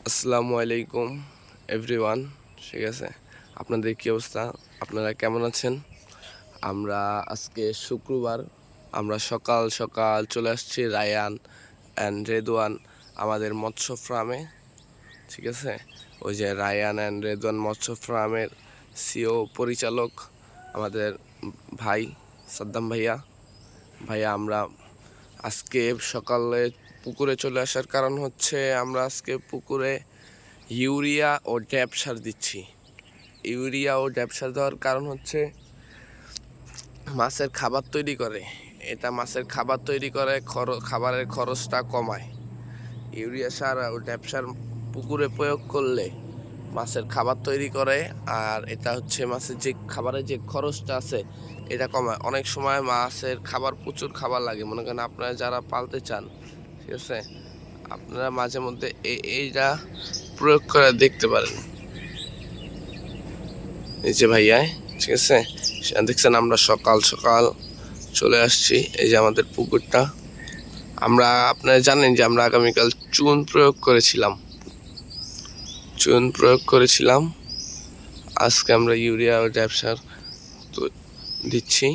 আসসালামু আলাইকুম এভরিওয়ান। ঠিক আছে, আপনাদের কী অবস্থা? আপনারা কেমন আছেন? আমরা আজকে শুক্রবার, আমরা সকাল সকাল চলে আসছি রায়ান অ্যান্ড রেদওয়ান আমাদের মৎস্য ফার্মে। ঠিক আছে, ওই যে রায়ান অ্যান্ড রেদওয়ান মৎস্য ফার্মের সিও পরিচালক আমাদের ভাই সাদ্দাম ভাইয়া। আমরা আজকে সকালে পুকুরে চলে আসার কারণ হচ্ছে আমরা আজকে পুকুরে ইউরিয়া ও ড্যাপ সার দিচ্ছি। ইউরিয়া ও ড্যাপ সার দেওয়ার কারণ হচ্ছে মাছের খাবার তৈরি করে, এটা মাছের খাবার তৈরি করে, খাবারের খরচটা কমায়। ইউরিয়া সার ও ড্যাপ সার পুকুরে প্রয়োগ করলে মাছের খাবার তৈরি করে, আর এটা হচ্ছে মাছের যে খাবারের যে খরচটা আছে এটা কমায়। অনেক সময় মাছের খাবার প্রচুর খাবার লাগে, মনে করেন আপনারা যারা পালতে চান, ঠিক আছে, আপনারা মাঝে মধ্যে এইটা প্রয়োগ করে দেখতে পারেন। এই যে ভাইয়া, ঠিক আছে, দেখছেন আমরা সকাল সকাল চলে আসছি। এই যে আমাদের পুকুরটা, আপনারা জানেন যে আমরা আগামীকাল চুন প্রয়োগ করেছিলাম। আজকে আমরা ইউরিয়া ও ড্যাপ সার দিচ্ছি।